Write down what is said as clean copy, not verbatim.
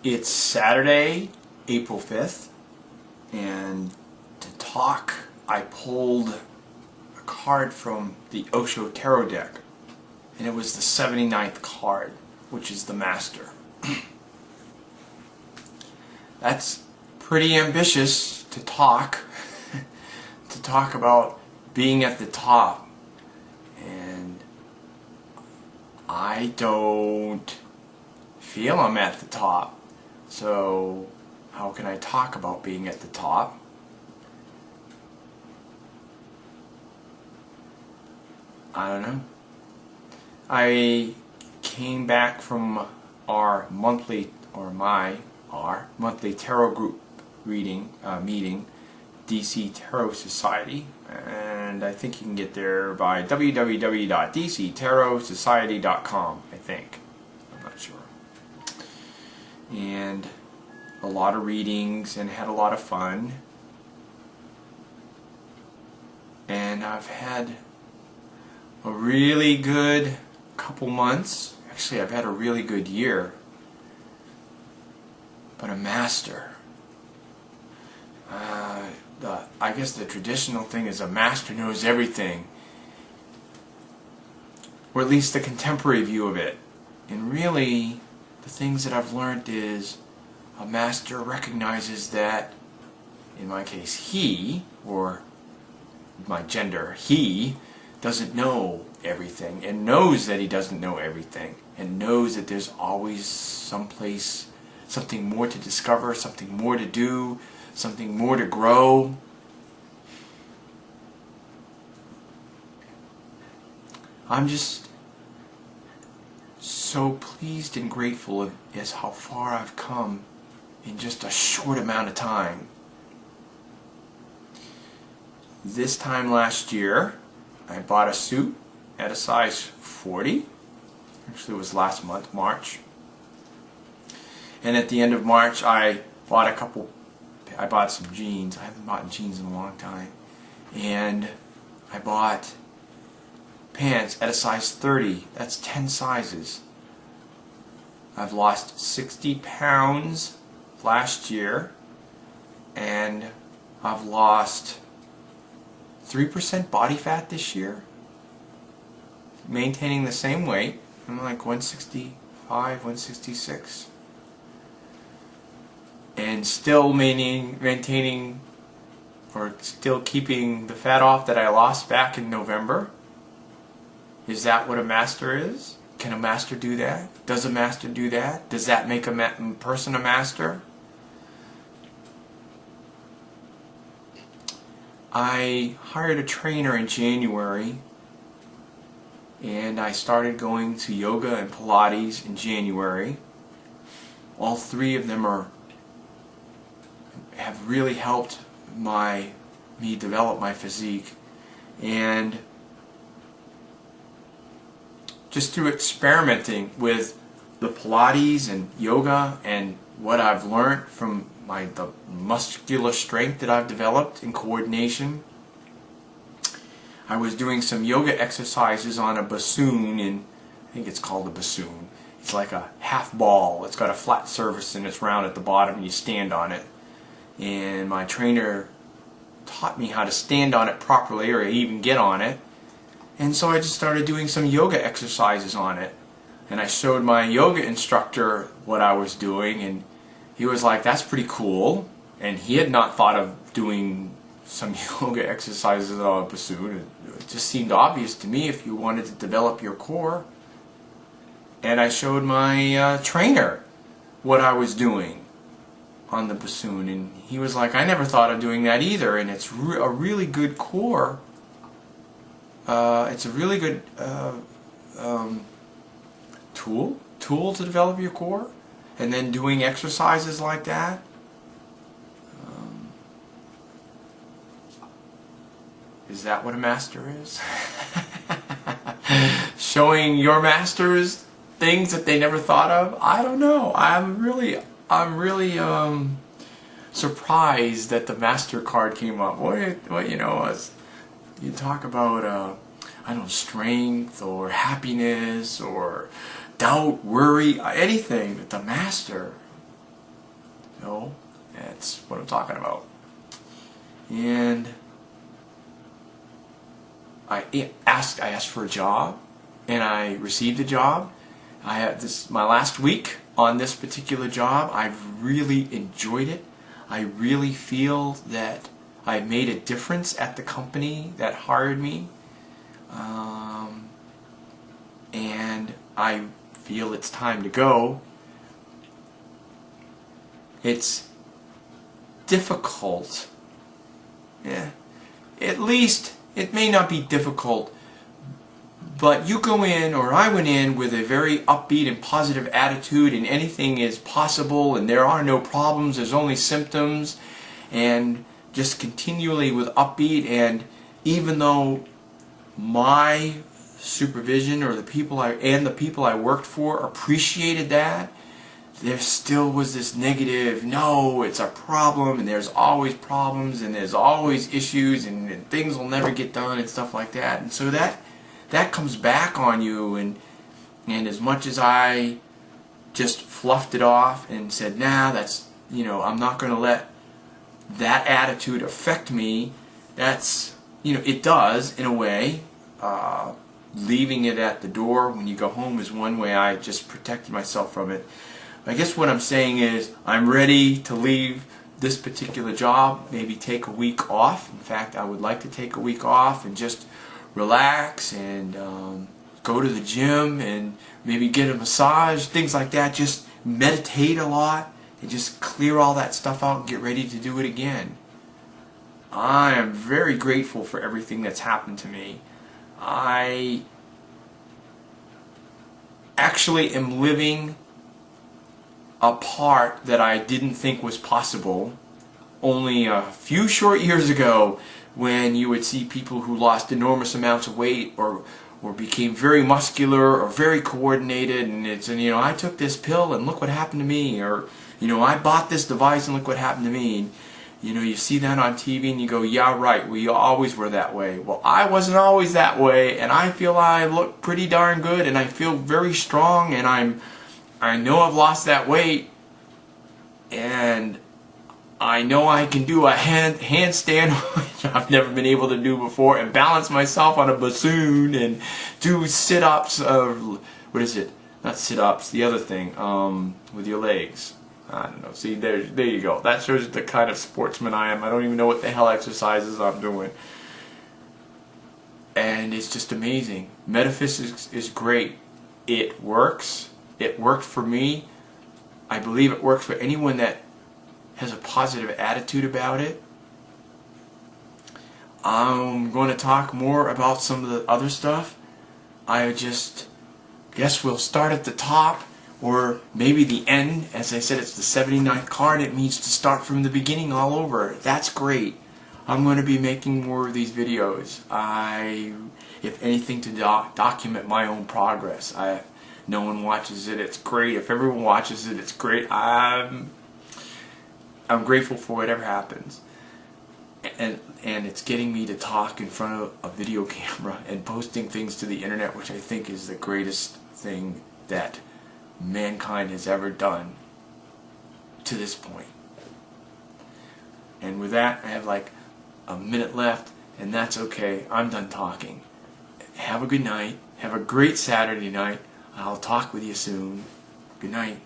It's Saturday, April 5th, and to talk, I pulled a card from the OSHO tarot deck, and it was the 79th card, which is the Master. That's pretty ambitious to talk, to talk about being at the top, and I don't feel I'm at the top. So how can I talk about being at the top? I don't know. I came back from our monthly tarot group reading meeting, DC Tarot Society, and I think you can get there by www.dctarotsociety.com, I think. I'm not sure. And a lot of readings and had a lot of fun. And I've had a really good couple months. Actually, I've had a really good year. But a master. I guess the traditional thing is a master knows everything. Or at least the contemporary view of it. And really, the things that I've learned is a master recognizes that, in my case, he, or my gender, he, doesn't know everything, and knows that he doesn't know everything, and knows that there's always someplace, something more to discover, something more to do, something more to grow. I'm just so pleased and grateful as how far I've come in just a short amount of time. This time last year, I bought a suit at a size 40. Actually, it was last month, March. And at the end of March, I bought some jeans. I haven't bought jeans in a long time. And I bought pants at a size 30. That's 10 sizes. I've lost 60 pounds last year, and I've lost 3% body fat this year, maintaining the same weight. I'm like 165, 166, and still maintaining or still keeping the fat off that I lost back in November. Is that what a master is? Can a master do that? Does a master do that? Does that make a person a master? I hired a trainer in January, and I started going to yoga and Pilates in January. All three of them have really helped me develop my physique, and just through experimenting with the Pilates and yoga and what I've learned from the muscular strength that I've developed in coordination. I was doing some yoga exercises on a bassoon, and I think it's called a bassoon. It's like a half ball. It's got a flat surface and it's round at the bottom and you stand on it. And my trainer taught me how to stand on it properly, or even get on it. And so I just started doing some yoga exercises on it. And I showed my yoga instructor what I was doing, and he was like, that's pretty cool. And he had not thought of doing some yoga exercises on a bassoon. It just seemed obvious to me if you wanted to develop your core. And I showed my trainer what I was doing on the bassoon, and he was like, I never thought of doing that either. And it's a really good core. It's a really good tool to develop your core, and then doing exercises like that. Is that what a master is? Showing your masters things that they never thought of? I don't know. I'm really surprised that the master card came up. What you know, you talk about I don't know, strength or happiness or doubt, worry, anything. But the master, No, that's what I'm talking about. And I asked for a job, and I received a job. I had my last week on this particular job. I've really enjoyed it. I really feel that I made a difference at the company that hired me, and I feel it's time to go. It's difficult. Yeah, at least it may not be difficult, but you go in, or I went in, with a very upbeat and positive attitude, and anything is possible, and there are no problems, there's only symptoms, and just continually with upbeat. And even though my supervision or the people I worked for appreciated that, there still was this negative, no, it's a problem, and there's always problems, and there's always issues, and things will never get done, and stuff like that. And so that comes back on you, and as much as I just fluffed it off and said, nah, that's, I'm not going to let that attitude affect me, that's, it does, in a way. Leaving it at the door when you go home is one way. I just protected myself from it. I guess what I'm saying is I'm ready to leave this particular job, maybe take a week off. In fact, I would like to take a week off and just relax and go to the gym and maybe get a massage, things like that. Just meditate a lot and just clear all that stuff out and get ready to do it again. I am very grateful for everything that's happened to me. I actually am living a part that I didn't think was possible only a few short years ago, when you would see people who lost enormous amounts of weight or became very muscular or very coordinated, and I took this pill and look what happened to me, or I bought this device and look what happened to me. And, you see that on TV and you go, yeah, right, we always were that way. Well, I wasn't always that way, and I feel I look pretty darn good, and I feel very strong, and I know I've lost that weight, and I know I can do a handstand, which I've never been able to do before, and balance myself on a bassoon, and do sit-ups, what is it? Not sit-ups, the other thing, with your legs. I don't know. See, there you go. That shows the kind of sportsman I am. I don't even know what the hell exercises I'm doing. And it's just amazing. Metaphysics is great. It works. It worked for me. I believe it works for anyone that has a positive attitude about it. I'm going to talk more about some of the other stuff. I just guess we'll start at the top, or maybe the end. As I said, it's the 79th card. It means to start from the beginning all over. That's great. I'm going to be making more of these videos. If anything, to document my own progress. No one watches it, it's great. If everyone watches it, it's great. I'm grateful for whatever happens. And it's getting me to talk in front of a video camera and posting things to the internet, which I think is the greatest thing that mankind has ever done to this point. And with that, I have like a minute left, and that's okay. I'm done talking. Have a good night. Have a great Saturday night. I'll talk with you soon. Good night.